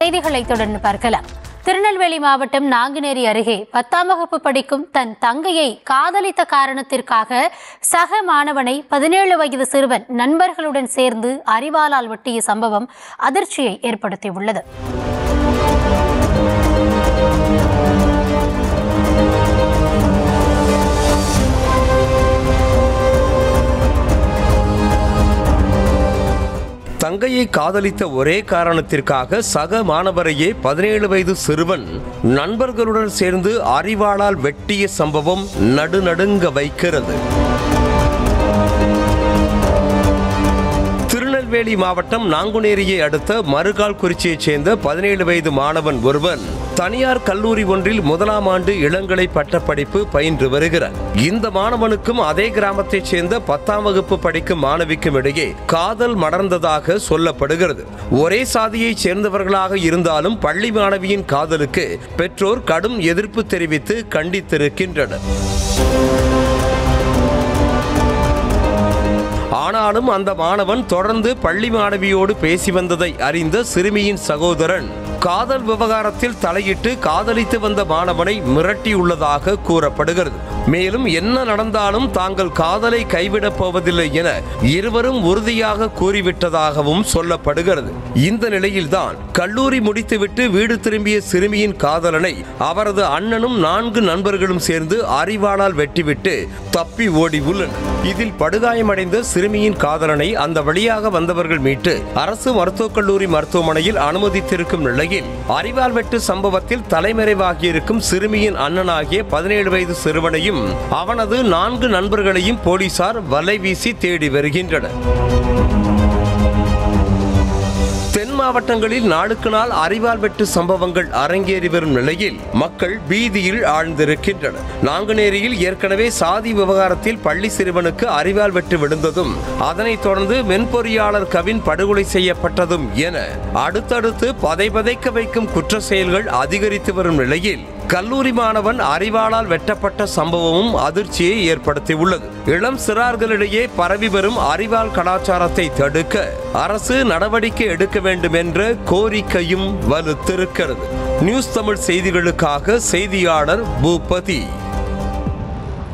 செய்திகளை தொடர்ந்து பார்க்கலாம். திருநெல்வேலி மாவட்டம் நாங்குநேரி அருகே 10ஆம் வகுப்பு படிக்கும் தன் தங்கையை காதலித்த காரணத்திற்காக சக மாணவனை 17 வயது சிறுவன் நண்பர்களுடன் சேர்ந்து அரிவாளால் வெட்டிய சம்பவம் அதிர்ச்சியை ஏற்படுத்தியுள்ளது. தங்கையை காதலித்த ஒரே காரணத்திற்காக சக மாணவரையே 17 வயது சிறுவன் நண்பர்களுடன் சேர்ந்து அரிவாளால் வெட்டிய சம்பவம் நடுநடுங்க வைக்கிறது. திருநெல்வேலி மாவட்டம் நாங்குநேரியை அடுத்த மருகால்குறிச்சியைச் சேர்ந்த 17 வயது மாணவன் ஒருவன் தனியார் கல்லூரி ஒன்றில் 1ஆம் ஆண்டு இளங்கலை பட்டப்படிப்பு பயின்று வருகிறார். இந்த மாணவனுக்கும் அதே கிராமத்தைச் சேர்ந்த 10ஆம் வகுப்பு படிக்கும் மாணவிக்கும் இடையே காதல் மலர்ந்ததாக சொல்லப்படுகிறது. ஒரே சாதியைச் சேர்ந்தவர்களாக இருந்தாலும் பள்ளி மாணவியின் காதலுக்கு பெற்றோர் கடும் எதிர்ப்பு தெரிவித்து கண்டித்திருக்கின்றனர். ஆனாலும் அந்த மாணவன் தொடர்ந்து பள்ளி மாணவியோடு பேசி வந்ததை அறிந்த சிறுமியின் சகோதரன் காதல் விவகாரத்தில் தலையிட்டு காதலித்து வந்த மாணவனை மிரட்டியுள்ளதாக கூறப்படுகிறது. மேலும் என்ன நடந்தாலும் தாங்கள் காதலை கைவிடப் போவதில்லை என இருவரும் உறுதியாக கூறிவிட்டதாகவும் சொல்லப்படுகிறது. இந்த நிலையில்தான் கல்லூரி முடித்துவிட்டு வீடு திரும்பிய சிறுமியின் காதலனை அவரது அண்ணனும் 4 நண்பர்களும் சேர்ந்து அரிவாளால் வெட்டிவிட்டு தப்பி ஓடி உள்ளனர். இதில் படுகாயமடைந்த சிறுமியின் காதலனை அந்த வழியாக வந்தவர்கள் மீட்டு அரசு மருத்துவக் கல்லூரி மருத்துவமனையில் அனுமதித்திருக்கும் நிலையில் அரிவாள் வெட்டு சம்பவத்தில் தலைமறைவாகியிருக்கும் சிறுமியின் அண்ணனாகிய 17 வயது சிறுவனையும் அவனது 4 நண்பர்களையும் போலீசார் வலை வீசி தேடி வருகின்றனர். தென் மாவட்டங்களில் நாளுக்கு நாள் அரிவாள் வெட்டு சம்பவங்கள் அரங்கேறி வரும் நிலையில் மக்கள் பீதியில் ஆழ்ந்திருக்கின்றனர். நாங்குநேரியில் ஏற்கனவே சாதி விவகாரத்தில் பள்ளி சிறுவனுக்கு அரிவாள் வெட்டு விழுந்ததும் அதனைத் தொடர்ந்து மென்பொறியாளர் கவின் படுகொலை செய்யப்பட்டதும் என அடுத்தடுத்து பதைபதைக்க வைக்கும் குற்ற செயல்கள் அதிகரித்து வரும் நிலையில் கல்லூரி மாணவன் அரிவாளால் வெட்டப்பட்ட சம்பவமும் அதிர்ச்சியை ஏற்படுத்தியுள்ளது. இளம் சிறார்களிடையே பரவி வரும் அரிவாள் கலாச்சாரத்தை தடுக்க அரசு நடவடிக்கை எடுக்க வேண்டும் என்ற கோரிக்கையும் வலுத்திருக்கிறது. நியூஸ் தமிழ் செய்திகளுக்காக செய்தியாளர் பூபதி.